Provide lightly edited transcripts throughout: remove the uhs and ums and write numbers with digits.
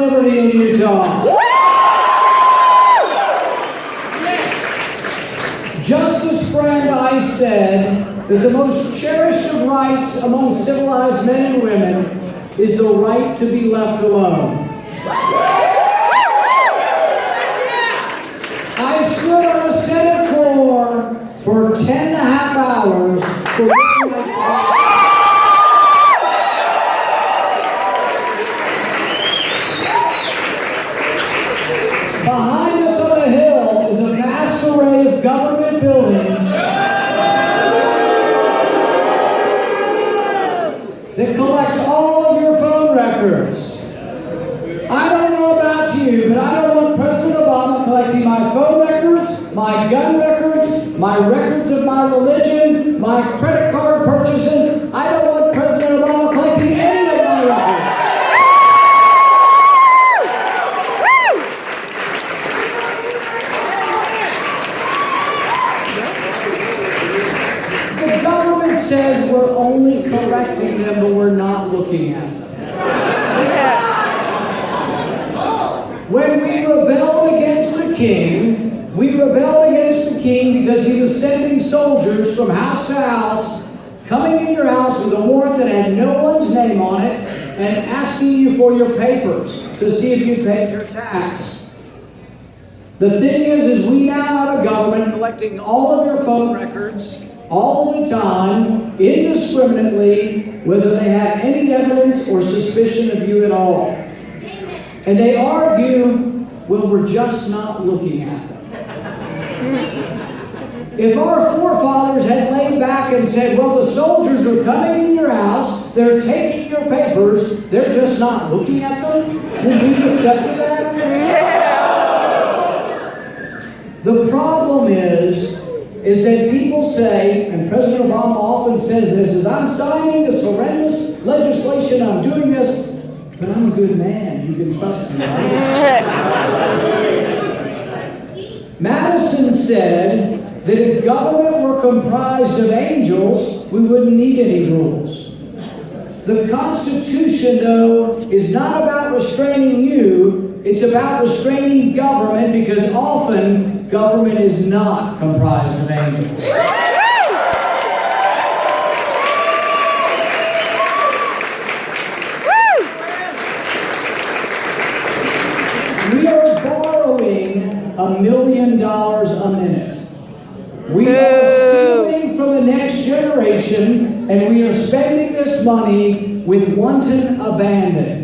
liberty in Utah. Justice Brandeis said that the most cherished of rights among civilized men and women is the right to be left alone. I stood on a Senate floor for 10 and a half hours for behind us on a hill is a vast array of government buildings that collect all of your phone records. I don't know about you, but I don't want President Obama collecting my phone records, my gun records, my records of my religion, my credit card purchases. I don't want President Obama collecting any of my records. The government says we're only collecting them, but we're not looking at them. When we rebelled against the king, because he was sending soldiers from house to house, coming in your house with a warrant that had no one's name on it, and asking you for your papers to see if you paid your tax. The thing is we now have a government collecting all of your phone records, all the time, indiscriminately, whether they have any evidence or suspicion of you at all. And they argue, well, we're just not looking at them. If our forefathers had laid back and said, well, the soldiers are coming in your house, they're taking your papers, they're just not looking at them, would we have accepted that? The problem is that people say, and President Obama often says this, is I'm signing this horrendous legislation, I'm doing this, but I'm a good man. You can trust me, right? Madison said that if government were comprised of angels, we wouldn't need any rules. The Constitution, though, is not about restraining you. It's about restraining government, because often government is not comprised of angels. We are borrowing $1 million a minute. We are stealing from the next generation, and we are spending this money with wanton abandon.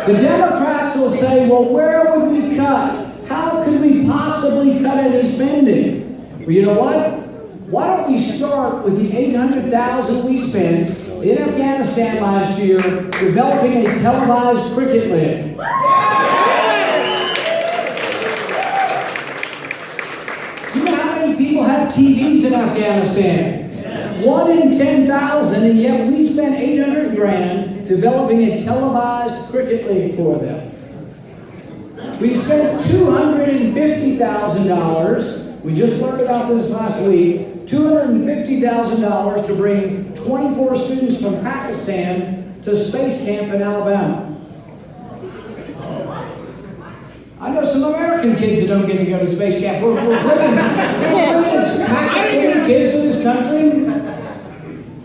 The Democrats will say, well, where would we cut? How could we possibly cut any spending? Well, you know what? Why don't we start with the $800,000 we spent in Afghanistan last year developing a televised cricket league? You know how many people have TVs in Afghanistan? 1 in 10,000, and yet we spent $800,000 developing a televised cricket league for them. We spent $250,000. We just learned about this last week. $250,000 to bring 24 students from Pakistan to space camp in Alabama. I know some American kids that don't get to go to space camp. We're bringing Pakistani kids to this country.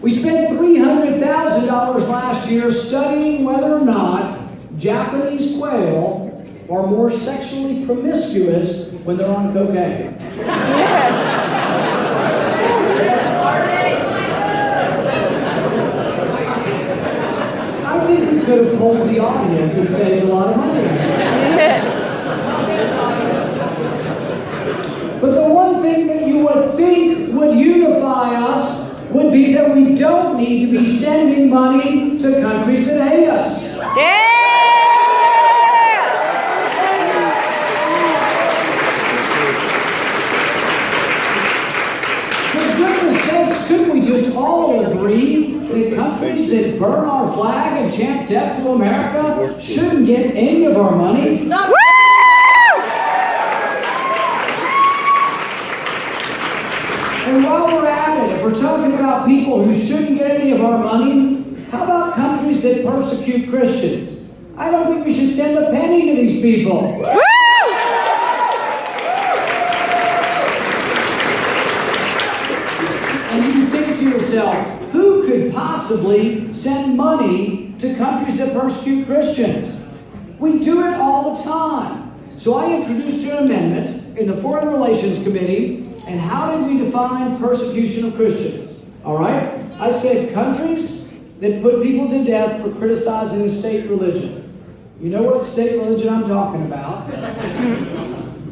We spent $300,000 last year studying whether or not Japanese quail are more sexually promiscuous when they're on cocaine. I think we could have polled the audience and saved a lot of money. But the one thing that you would think would unify us would be that we don't need to be sending money to countries that hate us. Couldn't we just all agree that countries that burn our flag and chant death to America shouldn't get any of our money? And while we're at it, if we're talking about people who shouldn't get any of our money, how about countries that persecute Christians? I don't think we should send a penny to these people. And you think to yourself, who could possibly send money to countries that persecute Christians? We do it all the time. So I introduced an amendment in the Foreign Relations Committee, and how did we define persecution of Christians? All right? I said countries that put people to death for criticizing the state religion. You know what state religion I'm talking about.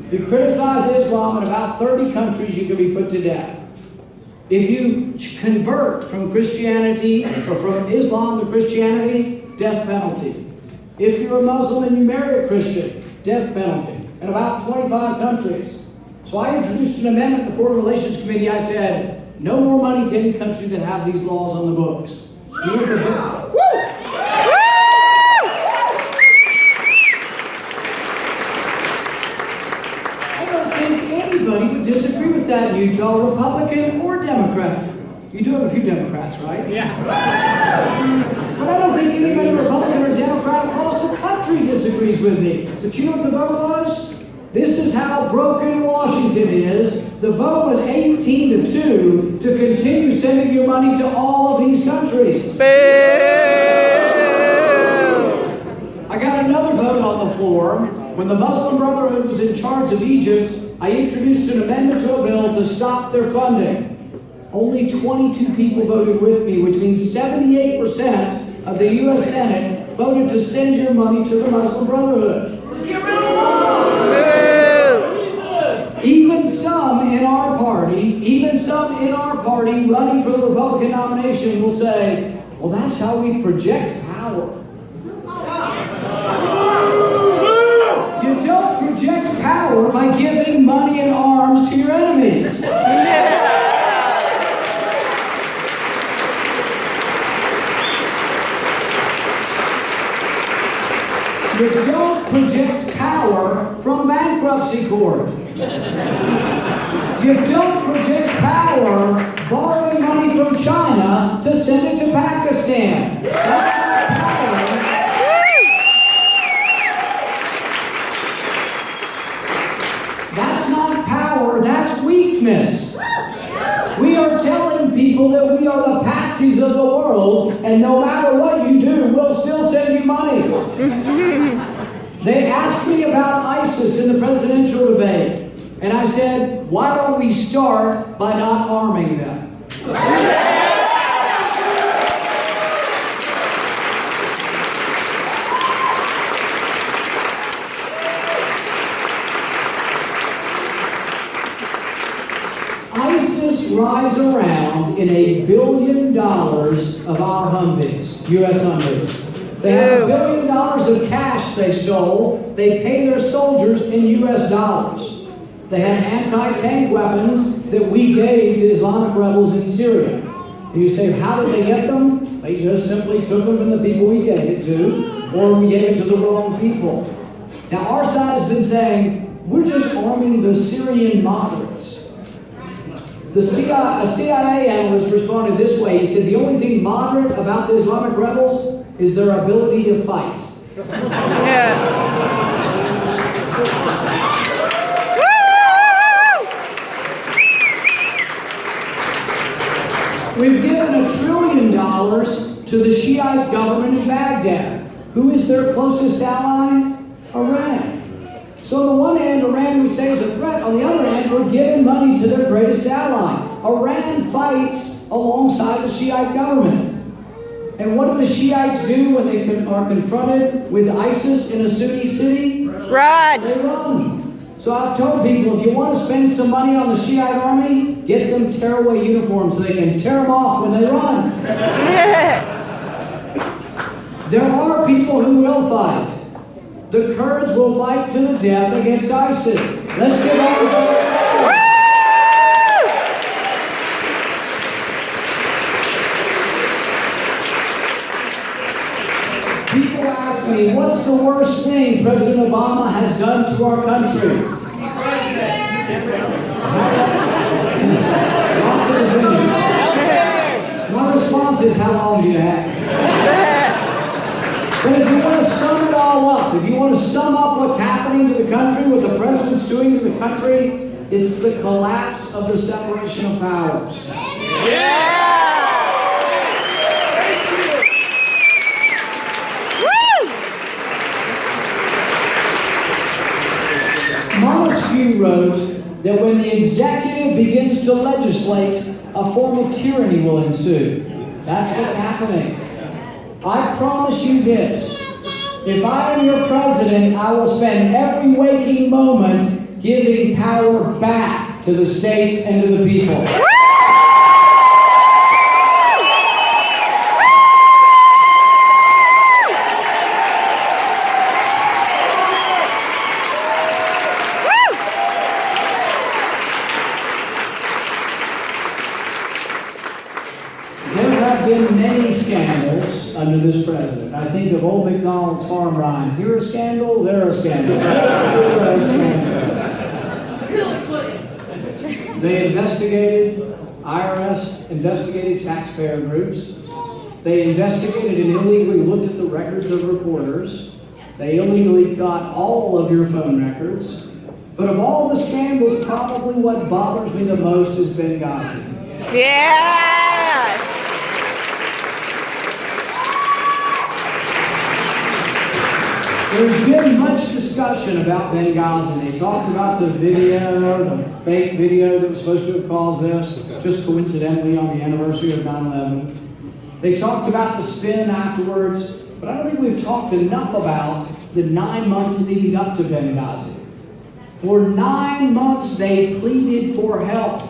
If you criticize Islam in about 30 countries, you can be put to death. If you convert from Christianity, or from Islam to Christianity, death penalty. If you're a Muslim and you marry a Christian, death penalty. In about 25 countries. So I introduced an amendment in the Foreign Relations Committee. I said, no more money to any country that have these laws on the books. You want the book? I don't think anybody would disagree with that in Utah, Republican or Democrat. You do have a few Democrats, right? Yeah. But I don't think anybody, Republican or Democrat across the country disagrees with me. But you know what the vote was? This is how broken Washington is. The vote was 18-2 to continue sending your money to all of these countries. Boo! I got another vote on the floor. When the Muslim Brotherhood was in charge of Egypt, I introduced an amendment to a bill to stop their funding. Only 22 people voted with me, which means 78% of the U.S. Senate voted to send your money to the Muslim Brotherhood. Even some in our party running for the Republican nomination will say, well, that's how we project power. You don't project power by giving money and arms to your enemies. You don't project power from bankruptcy court. You don't project power borrowing money from China to send it to Pakistan. That's not power. That's not power, that's weakness. We are telling people that we are the patsies of the world, and no matter what you do, we'll still send you money. They asked me about ISIS in the presidential debate, and I said, why don't we start by not arming them? ISIS rides around in $1 billion of our Humvees, U.S. Humvees. They have $1 billion of cash they stole. They pay their soldiers in U.S. dollars. They have anti-tank weapons that we gave to Islamic rebels in Syria. And you say, how did they get them? They just simply took them from the people we gave it to, or we gave it to the wrong people. Now, our side has been saying, we're just arming the Syrian moderates. A CIA analyst responded this way. He said, the only thing moderate about the Islamic rebels is their ability to fight. We've given $1 trillion to the Shiite government in Baghdad. Who is their closest ally? Iran. So on the one hand, Iran we say is a threat. On the other hand, we're giving money to their greatest ally. Iran fights alongside the Shiite government. And what do the Shiites do when they are confronted with ISIS in a Sunni city? Run! They run. So I've told people, if you want to spend some money on the Shiite army, get them tearaway uniforms so they can tear them off when they run. There are people who will fight. The Kurds will fight to the death against ISIS. Let's get on with it. People ask me, what's the worst thing President Obama has done to our country? Lots of opinions. My response is, how long do you have? But if you want to sum it all up, if you want to sum up what's happening to the country, what the president's doing to the country, it's the collapse of the separation of powers. Montesquieu wrote that when the executive begins to legislate, a form of tyranny will ensue. That's what's happening. I promise you this. If I am your president, I will spend every waking moment giving power back to the states and to the people. Been many scandals under this president. I think of old McDonald's farm rhyme. Here a scandal, there a scandal. They investigated, IRS investigated taxpayer groups. They investigated and illegally looked at the records of reporters. They illegally got all of your phone records. But of all the scandals, probably what bothers me the most is Benghazi. Yeah! There's been much discussion about Benghazi. They talked about the video, the fake video that was supposed to have caused this, just coincidentally on the anniversary of 9/11. They talked about the spin afterwards, but I don't think we've talked enough about the 9 months leading up to Benghazi. For 9 months, they pleaded for help.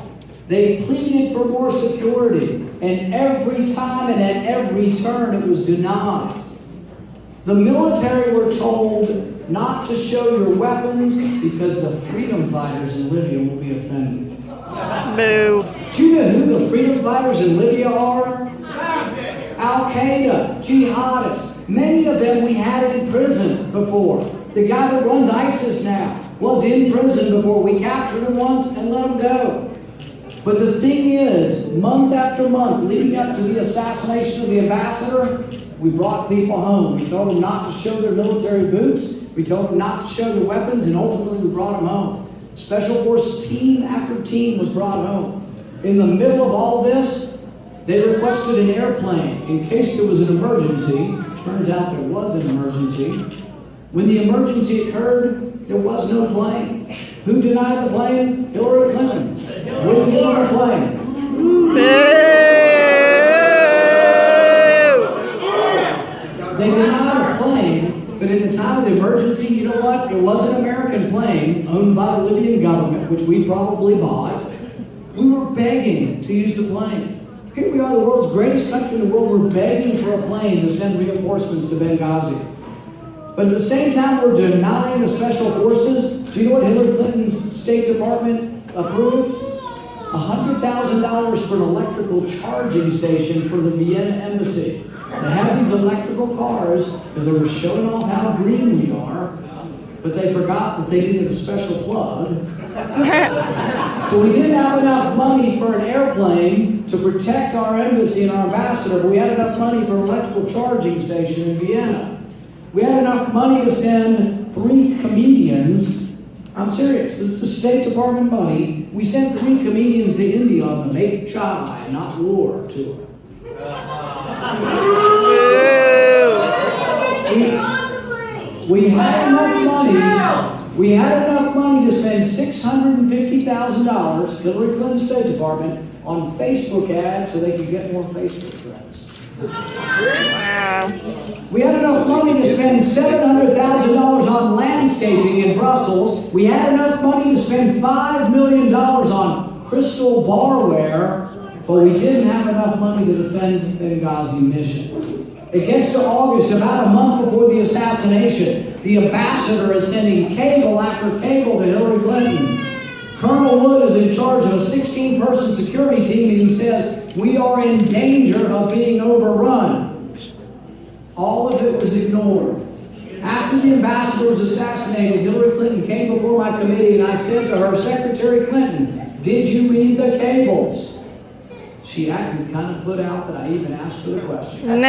They pleaded for more security. And every time and at every turn, it was denied. The military were told not to show your weapons because the freedom fighters in Libya will be offended. Boo. Do you know who the freedom fighters in Libya are? Al-Qaeda, jihadists. Many of them we had in prison before. The guy that runs ISIS now was in prison before. We captured him once and let him go. But the thing is, month after month, leading up to the assassination of the ambassador, we brought people home. We told them not to show their military boots. We told them not to show their weapons, and ultimately we brought them home. Special Forces team after team was brought home. In the middle of all this, they requested an airplane in case there was an emergency. Turns out there was an emergency. When the emergency occurred, there was no plane. Who denied the plane? Hillary Clinton. Wouldn't get on a plane. They denied a plane, but in the time of the emergency, you know what? It was an American plane owned by the Libyan government, which we probably bought. We were begging to use the plane. Here we are, the world's greatest country in the world. We're begging for a plane to send reinforcements to Benghazi. But at the same time, we're denying the special forces. Do you know what Hillary Clinton's State Department approved? $100,000 for an electrical charging station for the Vienna embassy. They have these electrical cars because they were showing off how green we are, but they forgot that they needed a special plug. So we didn't have enough money for an airplane to protect our embassy and our ambassador, but we had enough money for an electrical charging station in Vienna. We had enough money to send 3 comedians. I'm serious, this is the State Department money. We sent 3 comedians to India on the Make Chai, not war, tour. We had enough money. We had enough money to spend $650,000, Hillary Clinton's State Department, on Facebook ads so they could get more Facebook friends. Wow. We had enough money to spend $700,000 on landscaping in Brussels. We had enough money to spend $5 million on crystal barware, but we didn't have enough money to defend Benghazi mission. It gets to August, about a month before the assassination. The ambassador is sending cable after cable to Hillary Clinton. Colonel Wood is in charge of a 16-person security team, and he says, we are in danger of being overrun. All of it was ignored. After the ambassador was assassinated, Hillary Clinton came before my committee, and I said to her, Secretary Clinton, did you read the cables? She acted kind of put out that I even asked her the question.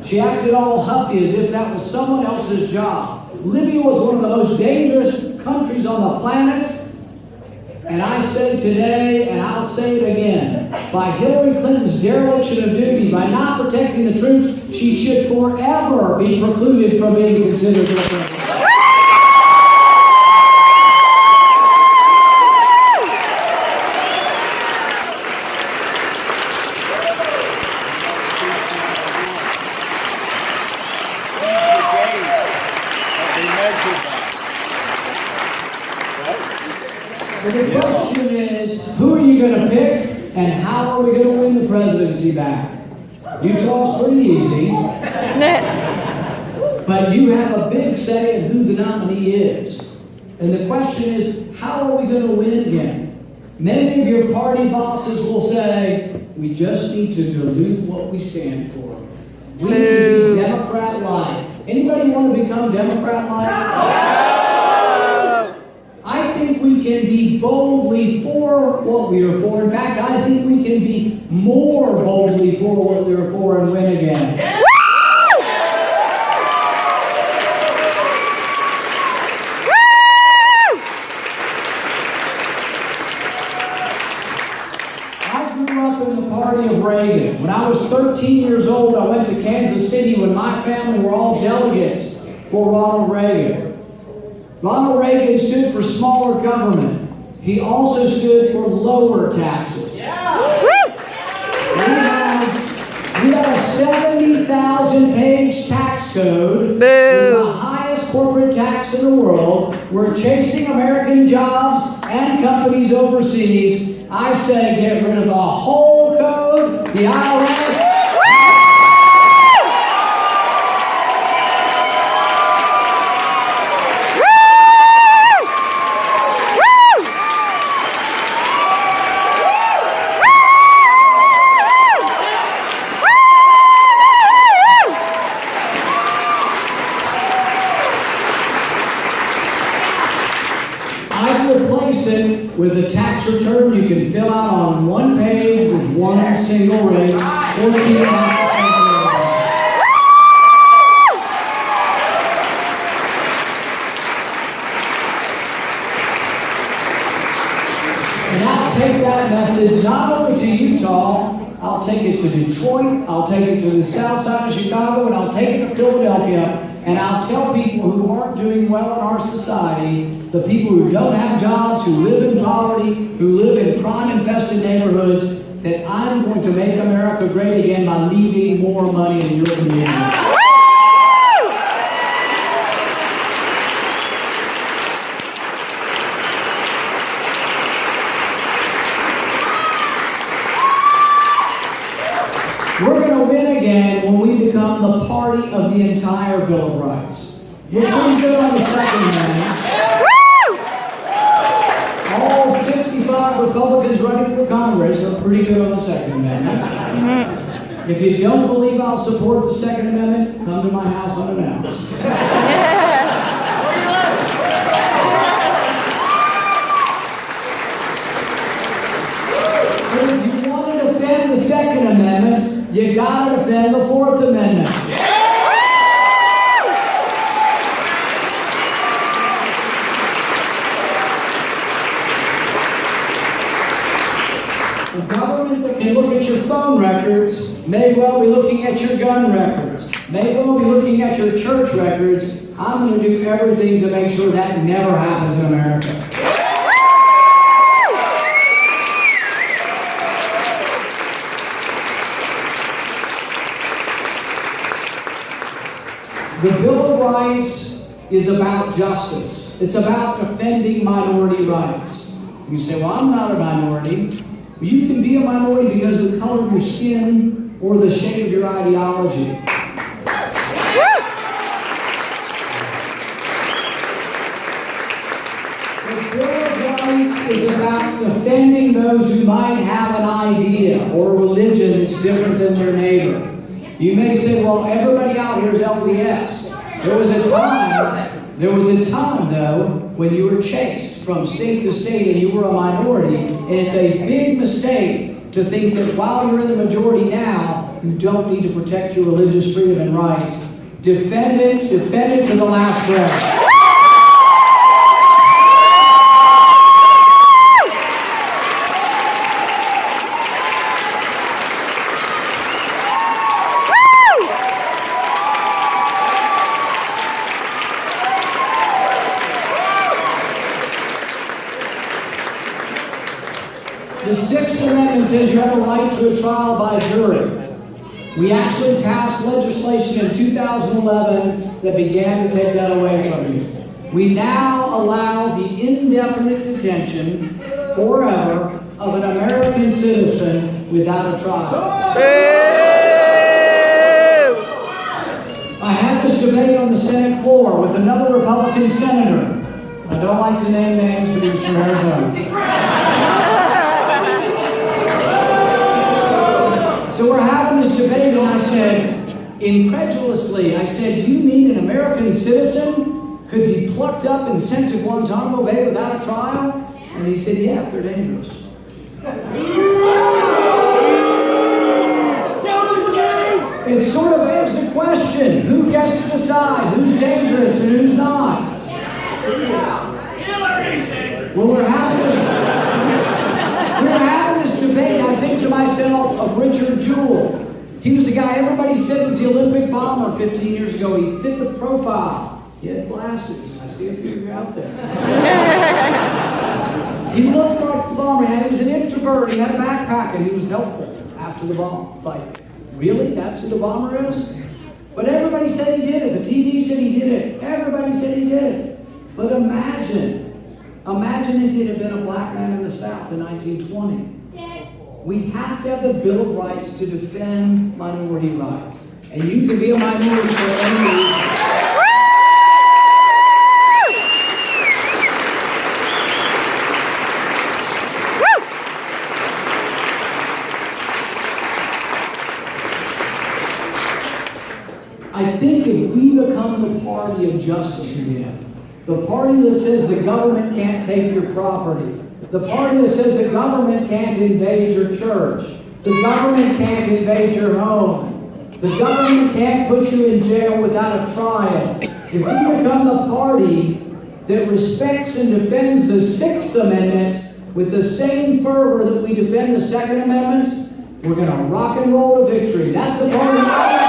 She acted all huffy as if that was someone else's job. Libya was one of the most dangerous countries on the planet. And I say today, and I'll say it again, by Hillary Clinton's dereliction of duty, by not protecting the troops, she should forever be precluded from being considered the president. So the question is, who are you going to pick, and how are we going to win the presidency back? Utah's pretty easy, but you have a big say in who the nominee is. And the question is, how are we going to win again? Many of your party bosses will say, we just need to dilute what we stand for. We need to be Democrat-like. Anybody want to become Democrat-like? I think we can be boldly for what we are for. In fact, I think we can be more boldly for what we are for and win again. I grew up in the party of Reagan. When I was 13 years old, I went to Kansas City when my family were all delegates for Ronald Reagan. Ronald Reagan stood for smaller government. He also stood for lower taxes. Yeah. We have a 70,000-page tax code. With the highest corporate tax in the world. We're chasing American jobs and companies overseas. I say get rid of the whole code, the IRS. With a tax return you can fill out on one page with one single rate, 14 And I'll take that message not only to Utah, I'll take it to Detroit, I'll take it to the south side of Chicago, and I'll take it to Philadelphia. And I'll tell people who aren't doing well in our society, the people who don't have jobs, who live in poverty, who live in crime-infested neighborhoods, that I'm going to make America great again by leaving more money in your community. We're going to win again when we become the party of the entire Bill of Rights. We're pretty good on the Second Amendment. All 55 Republicans running for Congress are pretty good on the Second Amendment. If you don't believe I'll support the Second Amendment, come to my house unannounced. But if you want to defend the Second Amendment, you gotta defend the Fourth Amendment. A government that can look at your phone records may well be looking at your gun records, may well be looking at your church records. I'm going to do everything to make sure that never happens in America. The Bill of Rights is about justice. It's about defending minority rights. You say, well, I'm not a minority. Well, you can be a minority because of the color of your skin or the shape of your ideology. The Bill of Rights is about defending those who might have an idea or a religion that's different than their neighbor. You may say, well, everybody out here is LDS. There was a time, though, when you were chased from state to state and you were a minority, and it's a big mistake to think that while you're in the majority now, you don't need to protect your religious freedom and rights. Defend it to the last breath. The Sixth Amendment says you have a right to a trial by jury. We actually passed legislation in 2011 that began to take that away from you. We now allow the indefinite detention forever of an American citizen without a trial. I had this debate on the Senate floor with another Republican senator. I don't like to name names, but he's from Arizona. So we're having this debate, and I said, incredulously, I said, do you mean an American citizen could be plucked up and sent to Guantanamo Bay without a trial? And he said, yeah, if they're dangerous. It sort of begs the question, who gets to decide who's dangerous and who's not? Well, we're having this debate. I think to myself of Richard Jewell. He was the guy everybody said was the Olympic bomber 15 years ago. He fit the profile. He had glasses. I see a few of you out there. He looked like the bomber. He was an introvert. He had a backpack, and he was helpful after the bomb. It's like, really? That's who the bomber is? But everybody said he did it. The TV said he did it. Everybody said he did it. But imagine if it had been a black man in the South in 1920. We have to have the Bill of Rights to defend minority rights. And you can be a minority for any reason. I think if we become the party of justice again, the party that says the government can't take your property, the party that says the government can't invade your church, the government can't invade your home, the government can't put you in jail without a trial. If we become the party that respects and defends the Sixth Amendment with the same fervor that we defend the Second Amendment, we're going to rock and roll to victory. That's the party.